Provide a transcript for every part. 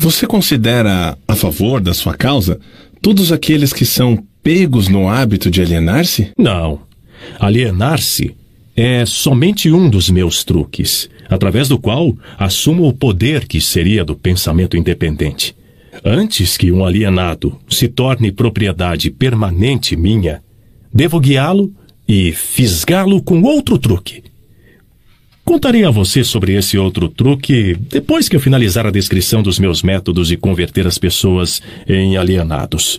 Você considera a favor da sua causa todos aqueles que são pegos no hábito de alienar-se? Não. Alienar-se é somente um dos meus truques, através do qual assumo o poder que seria do pensamento independente. Antes que um alienado se torne propriedade permanente minha, devo guiá-lo e fisgá-lo com outro truque. Contarei a você sobre esse outro truque depois que eu finalizar a descrição dos meus métodos de converter as pessoas em alienados.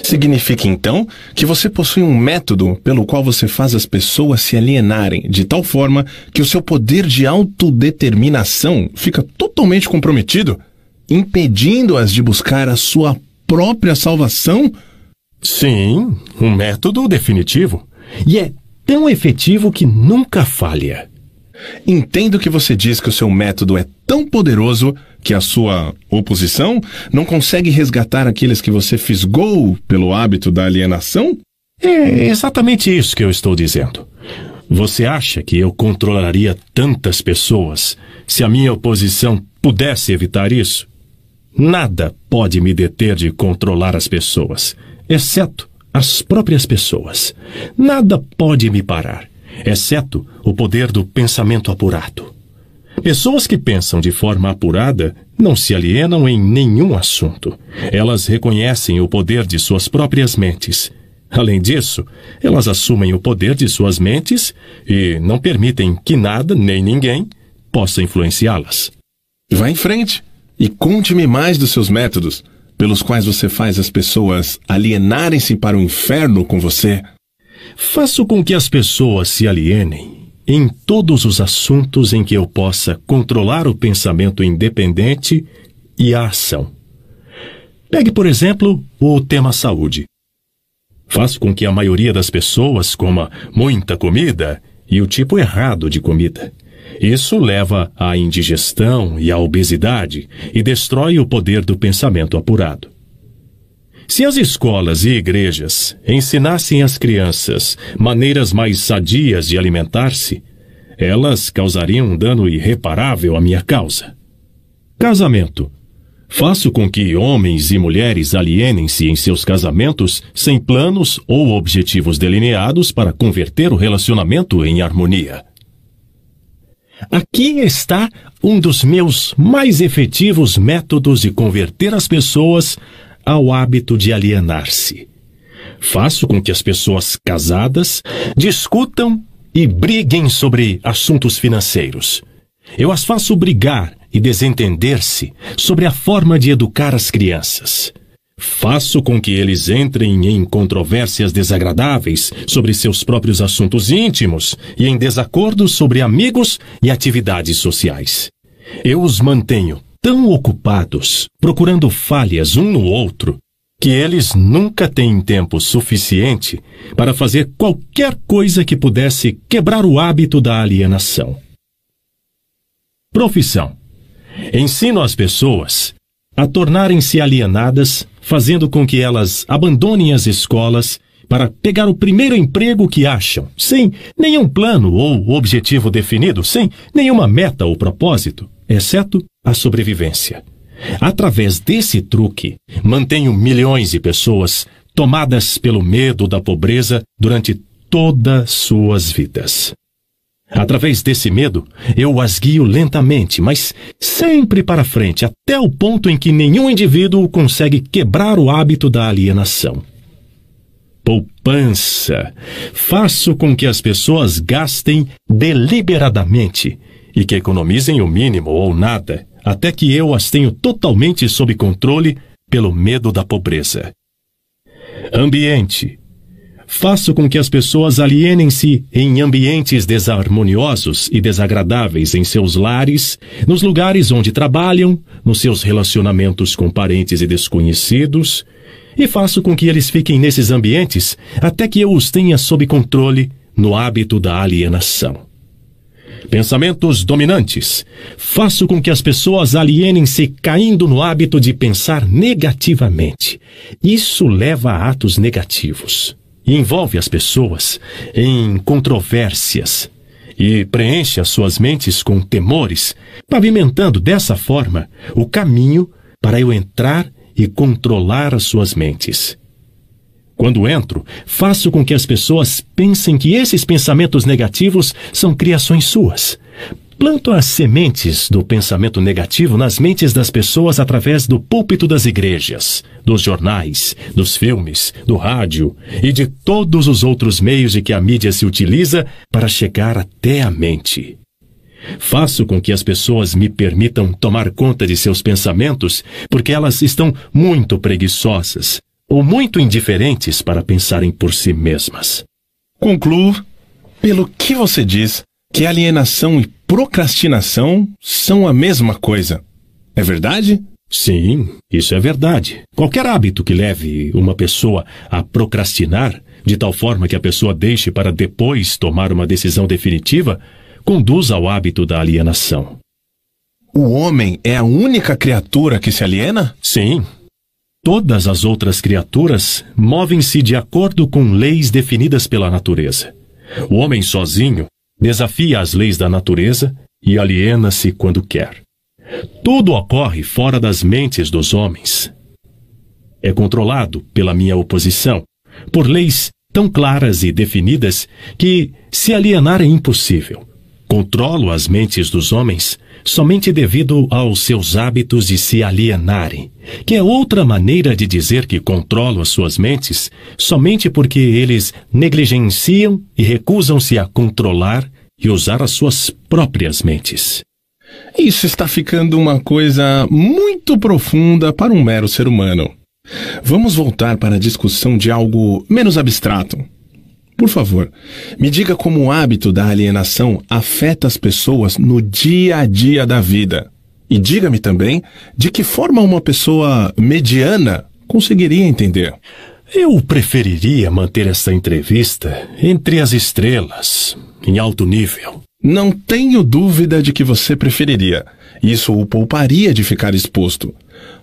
Significa, então, que você possui um método pelo qual você faz as pessoas se alienarem de tal forma que o seu poder de autodeterminação fica totalmente comprometido, impedindo-as de buscar a sua própria salvação? Sim, um método definitivo. E é tão efetivo que nunca falha. Entendo que você diz que o seu método é tão poderoso que a sua oposição não consegue resgatar aqueles que você fisgou pelo hábito da alienação? É exatamente isso que eu estou dizendo. Você acha que eu controlaria tantas pessoas se a minha oposição pudesse evitar isso? Nada pode me deter de controlar as pessoas, exceto as próprias pessoas. Nada pode me parar, exceto o poder do pensamento apurado. Pessoas que pensam de forma apurada não se alienam em nenhum assunto. Elas reconhecem o poder de suas próprias mentes. Além disso, elas assumem o poder de suas mentes e não permitem que nada, nem ninguém, possa influenciá-las. Vá em frente e conte-me mais dos seus métodos, pelos quais você faz as pessoas alienarem-se para o inferno com você. Faço com que as pessoas se alienem em todos os assuntos em que eu possa controlar o pensamento independente e a ação. Pegue, por exemplo, o tema saúde. Faço com que a maioria das pessoas coma muita comida e o tipo errado de comida. Isso leva à indigestão e à obesidade e destrói o poder do pensamento apurado. Se as escolas e igrejas ensinassem às crianças maneiras mais sadias de alimentar-se, elas causariam um dano irreparável à minha causa. Casamento. Faço com que homens e mulheres alienem-se em seus casamentos sem planos ou objetivos delineados para converter o relacionamento em harmonia. Aqui está um dos meus mais efetivos métodos de converter as pessoas ao hábito de alienar-se. Faço com que as pessoas casadas discutam e briguem sobre assuntos financeiros. Eu as faço brigar e desentender-se sobre a forma de educar as crianças. Faço com que eles entrem em controvérsias desagradáveis sobre seus próprios assuntos íntimos e em desacordos sobre amigos e atividades sociais. Eu os mantenho tão ocupados, procurando falhas um no outro, que eles nunca têm tempo suficiente para fazer qualquer coisa que pudesse quebrar o hábito da alienação. Profissão. Ensino as pessoas a tornarem-se alienadas, fazendo com que elas abandonem as escolas para pegar o primeiro emprego que acham, sem nenhum plano ou objetivo definido, sem nenhuma meta ou propósito, exceto a sobrevivência. Através desse truque, mantenho milhões de pessoas tomadas pelo medo da pobreza durante todas suas vidas. Através desse medo, eu as guio lentamente, mas sempre para frente, até o ponto em que nenhum indivíduo consegue quebrar o hábito da alienação. Poupança. Faço com que as pessoas gastem deliberadamente e que economizem o mínimo ou nada, até que eu as tenho totalmente sob controle pelo medo da pobreza. Ambiente. Faço com que as pessoas alienem-se em ambientes desarmoniosos e desagradáveis em seus lares, nos lugares onde trabalham, nos seus relacionamentos com parentes e desconhecidos, e faço com que eles fiquem nesses ambientes até que eu os tenha sob controle no hábito da alienação. Pensamentos dominantes. Faço com que as pessoas alienem-se caindo no hábito de pensar negativamente. Isso leva a atos negativos. E envolve as pessoas em controvérsias e preenche as suas mentes com temores, pavimentando dessa forma o caminho para eu entrar e controlar as suas mentes. Quando entro, faço com que as pessoas pensem que esses pensamentos negativos são criações suas. Planto as sementes do pensamento negativo nas mentes das pessoas através do púlpito das igrejas, dos jornais, dos filmes, do rádio e de todos os outros meios de que a mídia se utiliza para chegar até a mente. Faço com que as pessoas me permitam tomar conta de seus pensamentos porque elas estão muito preguiçosas ou muito indiferentes para pensarem por si mesmas. Concluo, pelo que você diz, que alienação e procrastinação são a mesma coisa. É verdade? Sim, isso é verdade. Qualquer hábito que leve uma pessoa a procrastinar, de tal forma que a pessoa deixe para depois tomar uma decisão definitiva, conduz ao hábito da alienação. O homem é a única criatura que se aliena? Sim. Todas as outras criaturas movem-se de acordo com leis definidas pela natureza. O homem sozinho desafia as leis da natureza e aliena-se quando quer. Tudo ocorre fora das mentes dos homens. É controlado pela minha oposição, por leis tão claras e definidas que se alienar é impossível. Controlo as mentes dos homens somente devido aos seus hábitos de se alienarem, que é outra maneira de dizer que controlo as suas mentes somente porque eles negligenciam e recusam-se a controlar e usar as suas próprias mentes. Isso está ficando uma coisa muito profunda para um mero ser humano. Vamos voltar para a discussão de algo menos abstrato. Por favor, me diga como o hábito da alienação afeta as pessoas no dia a dia da vida. E diga-me também de que forma uma pessoa mediana conseguiria entender. Eu preferiria manter essa entrevista entre as estrelas, em alto nível. Não tenho dúvida de que você preferiria. Isso o pouparia de ficar exposto.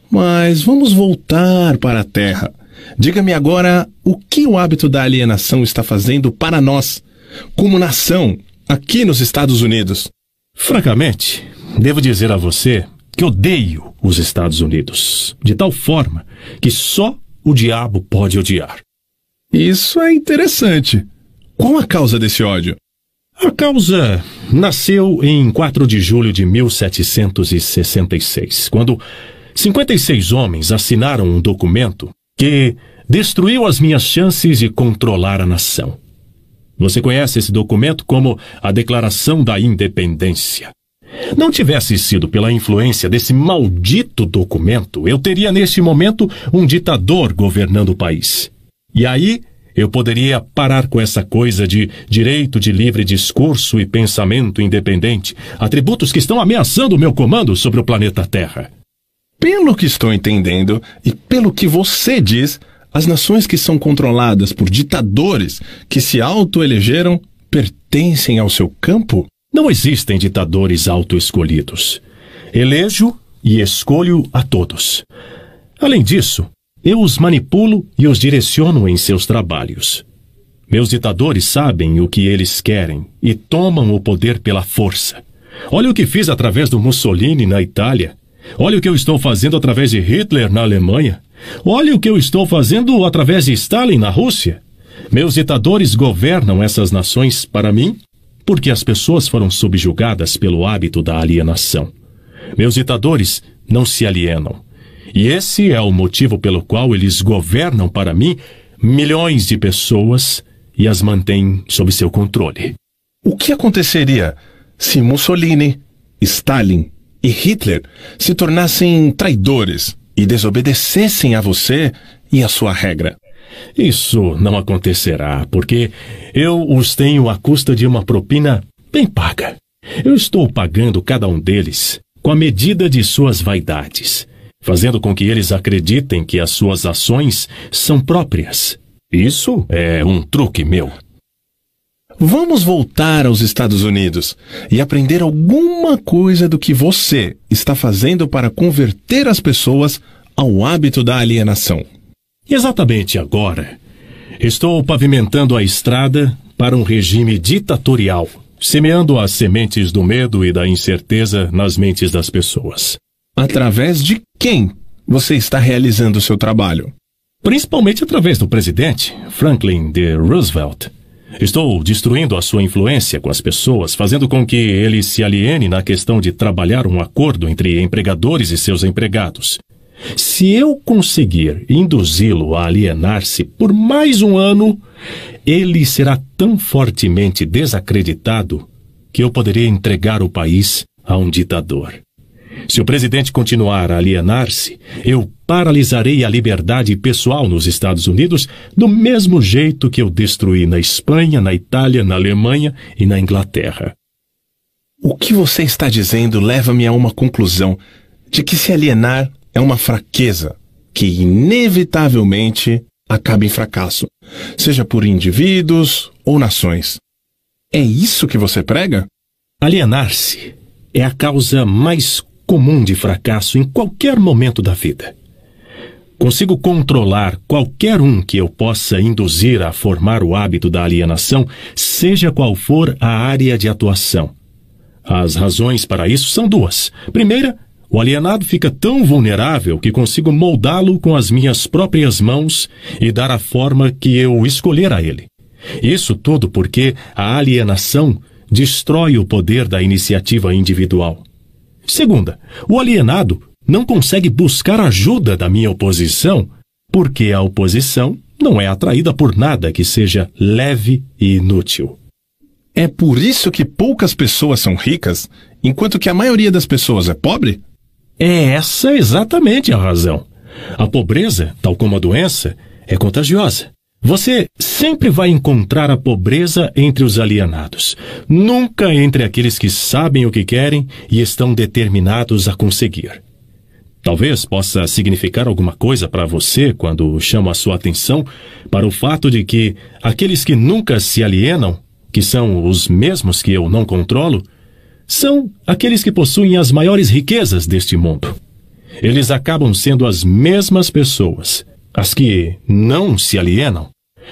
Mas vamos voltar para a Terra. Diga-me agora o que o hábito da alienação está fazendo para nós, como nação, aqui nos Estados Unidos. Francamente, devo dizer a você que odeio os Estados Unidos, de tal forma que só o diabo pode odiar. Isso é interessante. Qual a causa desse ódio? A causa nasceu em 4 de julho de 1766, quando 56 homens assinaram um documento que destruiu as minhas chances de controlar a nação. Você conhece esse documento como a Declaração da Independência. Não tivesse sido pela influência desse maldito documento, eu teria neste momento um ditador governando o país. E aí eu poderia parar com essa coisa de direito de livre discurso e pensamento independente, atributos que estão ameaçando o meu comando sobre o planeta Terra. Pelo que estou entendendo e pelo que você diz, as nações que são controladas por ditadores que se autoelegeram pertencem ao seu campo? Não existem ditadores autoescolhidos. Elejo e escolho a todos. Além disso, eu os manipulo e os direciono em seus trabalhos. Meus ditadores sabem o que eles querem e tomam o poder pela força. Olha o que fiz através do Mussolini na Itália. Olha o que eu estou fazendo através de Hitler na Alemanha. Olha o que eu estou fazendo através de Stalin na Rússia. Meus ditadores governam essas nações para mim porque as pessoas foram subjugadas pelo hábito da alienação. Meus ditadores não se alienam. E esse é o motivo pelo qual eles governam para mim milhões de pessoas e as mantêm sob seu controle. O que aconteceria se Mussolini, Stalin e Hitler se tornassem traidores e desobedecessem a você e a sua regra? Isso não acontecerá, porque eu os tenho à custa de uma propina bem paga. Eu estou pagando cada um deles com a medida de suas vaidades, fazendo com que eles acreditem que as suas ações são próprias. Isso é um truque meu. Vamos voltar aos Estados Unidos e aprender alguma coisa do que você está fazendo para converter as pessoas ao hábito da alienação. Exatamente agora, estou pavimentando a estrada para um regime ditatorial, semeando as sementes do medo e da incerteza nas mentes das pessoas. Através de quem você está realizando o seu trabalho? Principalmente através do presidente, Franklin D. Roosevelt. Estou destruindo a sua influência com as pessoas, fazendo com que ele se aliene na questão de trabalhar um acordo entre empregadores e seus empregados. Se eu conseguir induzi-lo a alienar-se por mais um ano, ele será tão fortemente desacreditado que eu poderia entregar o país a um ditador. Se o presidente continuar a alienar-se, eu paralisarei a liberdade pessoal nos Estados Unidos do mesmo jeito que eu destruí na Espanha, na Itália, na Alemanha e na Inglaterra. O que você está dizendo leva-me a uma conclusão de que se alienar é uma fraqueza que inevitavelmente acaba em fracasso, seja por indivíduos ou nações. É isso que você prega? Alienar-se é a causa mais comum de fracasso em qualquer momento da vida. Consigo controlar qualquer um que eu possa induzir a formar o hábito da alienação, seja qual for a área de atuação. As razões para isso são duas. Primeira, o alienado fica tão vulnerável que consigo moldá-lo com as minhas próprias mãos e dar a forma que eu escolher a ele. Isso tudo porque a alienação destrói o poder da iniciativa individual. Segunda, o alienado não consegue buscar ajuda da minha oposição porque a oposição não é atraída por nada que seja leve e inútil. É por isso que poucas pessoas são ricas, enquanto que a maioria das pessoas é pobre? É essa exatamente a razão. A pobreza, tal como a doença, é contagiosa. Você sempre vai encontrar a pobreza entre os alienados, nunca entre aqueles que sabem o que querem e estão determinados a conseguir. Talvez possa significar alguma coisa para você quando chamo a sua atenção para o fato de que aqueles que nunca se alienam, que são os mesmos que eu não controlo, são aqueles que possuem as maiores riquezas deste mundo. Eles acabam sendo as mesmas pessoas, as que não se alienam,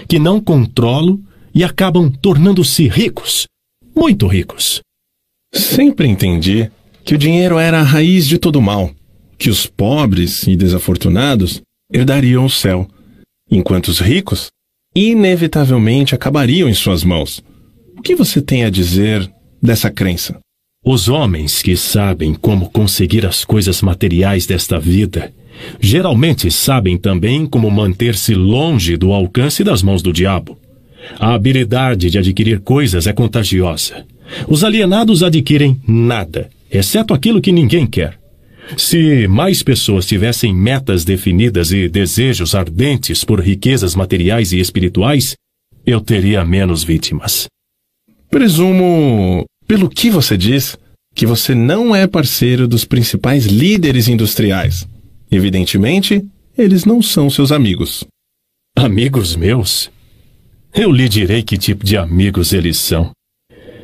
que não controlam e acabam tornando-se ricos, muito ricos. Sempre entendi que o dinheiro era a raiz de todo mal, que os pobres e desafortunados herdariam o céu, enquanto os ricos inevitavelmente acabariam em suas mãos. O que você tem a dizer dessa crença? Os homens que sabem como conseguir as coisas materiais desta vida geralmente sabem também como manter-se longe do alcance das mãos do diabo. A habilidade de adquirir coisas é contagiosa. Os alienados adquirem nada, exceto aquilo que ninguém quer. Se mais pessoas tivessem metas definidas e desejos ardentes por riquezas materiais e espirituais, eu teria menos vítimas. Presumo, pelo que você diz, que você não é parceiro dos principais líderes industriais. Evidentemente, eles não são seus amigos. Amigos meus? Eu lhe direi que tipo de amigos eles são.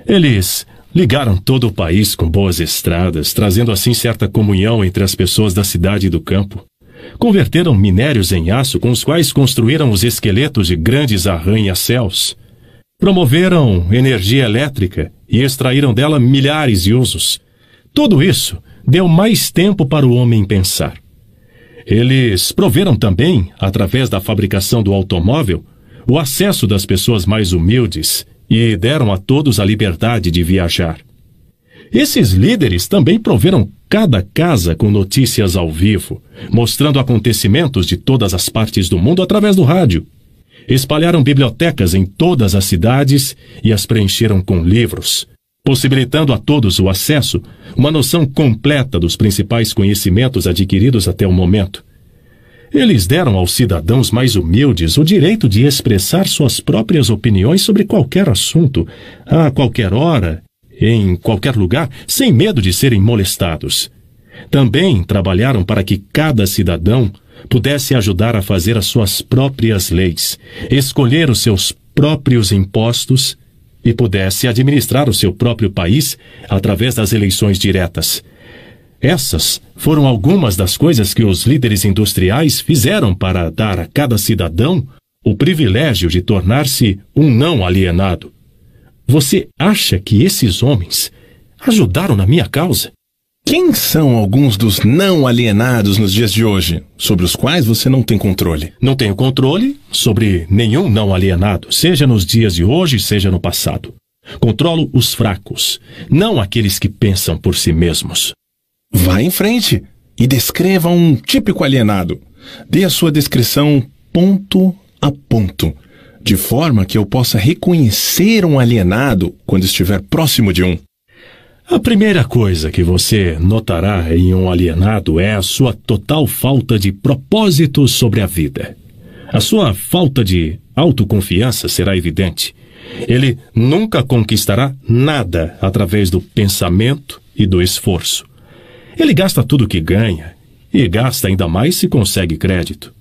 Eles ligaram todo o país com boas estradas, trazendo assim certa comunhão entre as pessoas da cidade e do campo. Converteram minérios em aço com os quais construíram os esqueletos de grandes arranha-céus. Promoveram energia elétrica e extraíram dela milhares de usos. Tudo isso deu mais tempo para o homem pensar. Eles proveram também, através da fabricação do automóvel, o acesso das pessoas mais humildes e deram a todos a liberdade de viajar. Esses líderes também proveram cada casa com notícias ao vivo, mostrando acontecimentos de todas as partes do mundo através do rádio. Espalharam bibliotecas em todas as cidades e as preencheram com livros, possibilitando a todos o acesso, uma noção completa dos principais conhecimentos adquiridos até o momento. Eles deram aos cidadãos mais humildes o direito de expressar suas próprias opiniões sobre qualquer assunto, a qualquer hora, em qualquer lugar, sem medo de serem molestados. Também trabalharam para que cada cidadão pudesse ajudar a fazer as suas próprias leis, escolher os seus próprios impostos e pudesse administrar o seu próprio país através das eleições diretas. Essas foram algumas das coisas que os líderes industriais fizeram para dar a cada cidadão o privilégio de tornar-se um não alienado. Você acha que esses homens ajudaram na minha causa? Quem são alguns dos não alienados nos dias de hoje, sobre os quais você não tem controle? Não tenho controle sobre nenhum não alienado, seja nos dias de hoje, seja no passado. Controlo os fracos, não aqueles que pensam por si mesmos. Vá em frente e descreva um típico alienado. Dê a sua descrição ponto a ponto, de forma que eu possa reconhecer um alienado quando estiver próximo de um. A primeira coisa que você notará em um alienado é a sua total falta de propósito sobre a vida. A sua falta de autoconfiança será evidente. Ele nunca conquistará nada através do pensamento e do esforço. Ele gasta tudo que ganha e gasta ainda mais se consegue crédito.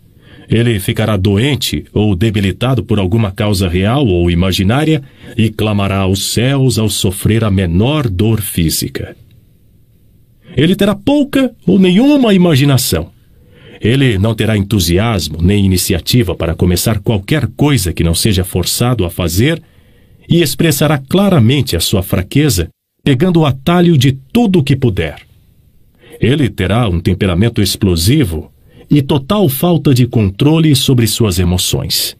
Ele ficará doente ou debilitado por alguma causa real ou imaginária e clamará aos céus ao sofrer a menor dor física. Ele terá pouca ou nenhuma imaginação. Ele não terá entusiasmo nem iniciativa para começar qualquer coisa que não seja forçado a fazer e expressará claramente a sua fraqueza, pegando o atalho de tudo o que puder. Ele terá um temperamento explosivo e total falta de controle sobre suas emoções.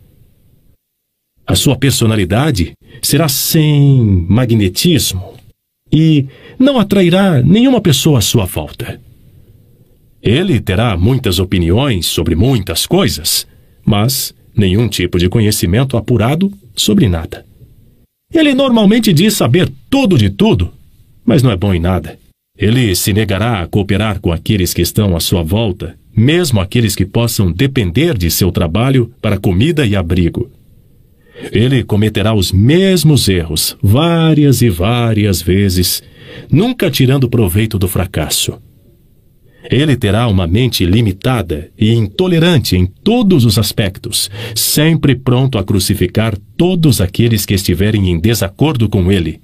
A sua personalidade será sem magnetismo e não atrairá nenhuma pessoa à sua volta. Ele terá muitas opiniões sobre muitas coisas, mas nenhum tipo de conhecimento apurado sobre nada. Ele normalmente diz saber tudo de tudo, mas não é bom em nada. Ele se negará a cooperar com aqueles que estão à sua volta, mesmo aqueles que possam depender de seu trabalho para comida e abrigo. Ele cometerá os mesmos erros várias e várias vezes, nunca tirando proveito do fracasso. Ele terá uma mente limitada e intolerante em todos os aspectos, sempre pronto a crucificar todos aqueles que estiverem em desacordo com ele.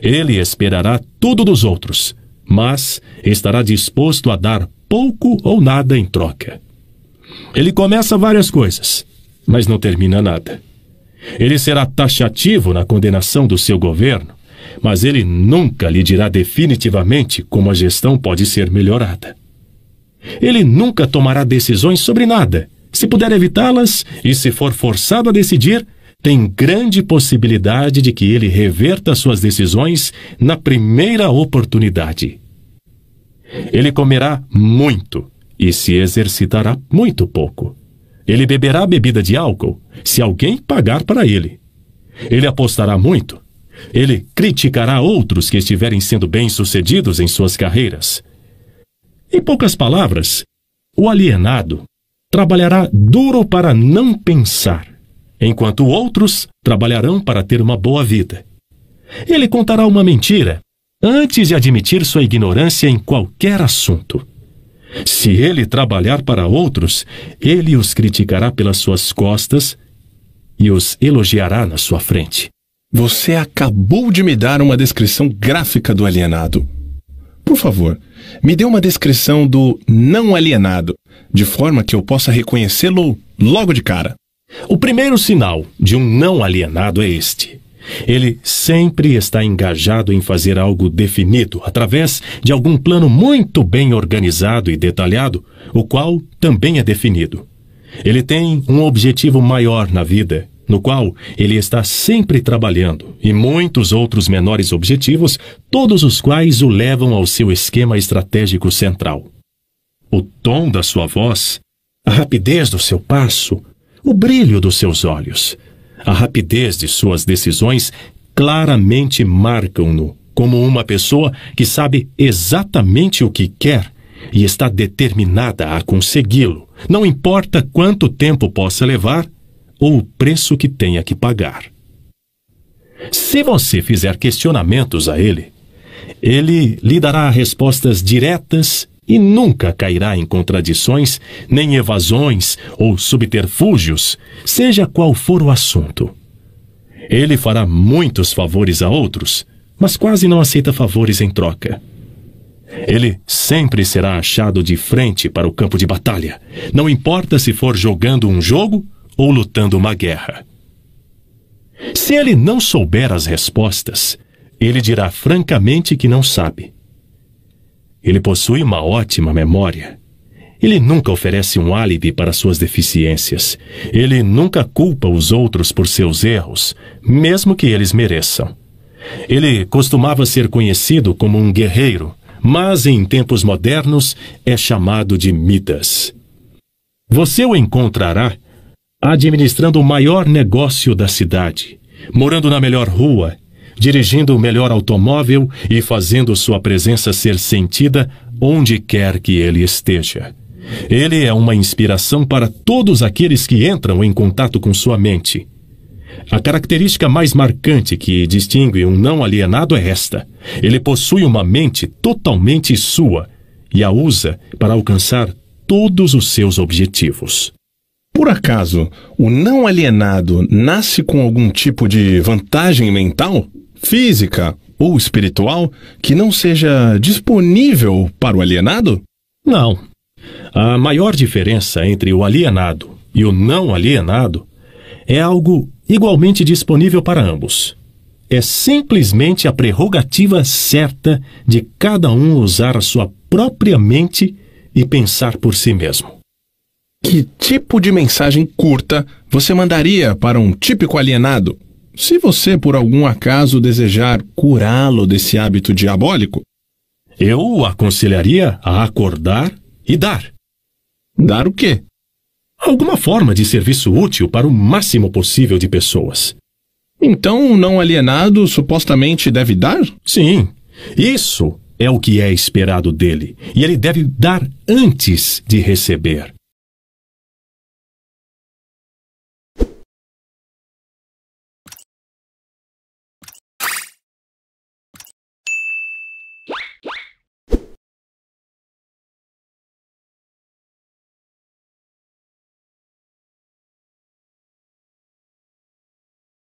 Ele esperará tudo dos outros, mas estará disposto a dar pouco ou nada em troca. Ele começa várias coisas, mas não termina nada. Ele será taxativo na condenação do seu governo, mas ele nunca lhe dirá definitivamente como a gestão pode ser melhorada. Ele nunca tomará decisões sobre nada. Se puder evitá-las e se for forçado a decidir, tem grande possibilidade de que ele reverta suas decisões na primeira oportunidade. Ele comerá muito e se exercitará muito pouco. Ele beberá bebida de álcool se alguém pagar para ele. Ele apostará muito. Ele criticará outros que estiverem sendo bem-sucedidos em suas carreiras. Em poucas palavras, o alienado trabalhará duro para não pensar, enquanto outros trabalharão para ter uma boa vida. Ele contará uma mentira antes de admitir sua ignorância em qualquer assunto. Se ele trabalhar para outros, ele os criticará pelas suas costas e os elogiará na sua frente. Você acabou de me dar uma descrição gráfica do alienado. Por favor, me dê uma descrição do não alienado, de forma que eu possa reconhecê-lo logo de cara. O primeiro sinal de um não alienado é este. Ele sempre está engajado em fazer algo definido através de algum plano muito bem organizado e detalhado, o qual também é definido. Ele tem um objetivo maior na vida, no qual ele está sempre trabalhando, e muitos outros menores objetivos, todos os quais o levam ao seu esquema estratégico central. O tom da sua voz, a rapidez do seu passo, o brilho dos seus olhos, a rapidez de suas decisões claramente marcam-no como uma pessoa que sabe exatamente o que quer e está determinada a consegui-lo, não importa quanto tempo possa levar ou o preço que tenha que pagar. Se você fizer questionamentos a ele, ele lhe dará respostas diretas e nunca cairá em contradições, nem evasões ou subterfúgios, seja qual for o assunto. Ele fará muitos favores a outros, mas quase não aceita favores em troca. Ele sempre será achado de frente para o campo de batalha, não importa se for jogando um jogo ou lutando uma guerra. Se ele não souber as respostas, ele dirá francamente que não sabe. Ele possui uma ótima memória. Ele nunca oferece um álibi para suas deficiências. Ele nunca culpa os outros por seus erros, mesmo que eles mereçam. Ele costumava ser conhecido como um guerreiro, mas em tempos modernos é chamado de Midas. Você o encontrará administrando o maior negócio da cidade, morando na melhor rua, dirigindo o melhor automóvel e fazendo sua presença ser sentida onde quer que ele esteja. Ele é uma inspiração para todos aqueles que entram em contato com sua mente. A característica mais marcante que distingue um não alienado é esta: ele possui uma mente totalmente sua e a usa para alcançar todos os seus objetivos. Por acaso, o não alienado nasce com algum tipo de vantagem mental, física ou espiritual que não seja disponível para o alienado? Não. A maior diferença entre o alienado e o não alienado é algo igualmente disponível para ambos. É simplesmente a prerrogativa certa de cada um usar a sua própria mente e pensar por si mesmo. Que tipo de mensagem curta você mandaria para um típico alienado, se você por algum acaso desejar curá-lo desse hábito diabólico? Eu o aconselharia a acordar e dar. Dar o quê? Alguma forma de serviço útil para o máximo possível de pessoas. Então o não alienado supostamente deve dar? Sim, isso é o que é esperado dele, e ele deve dar antes de receber.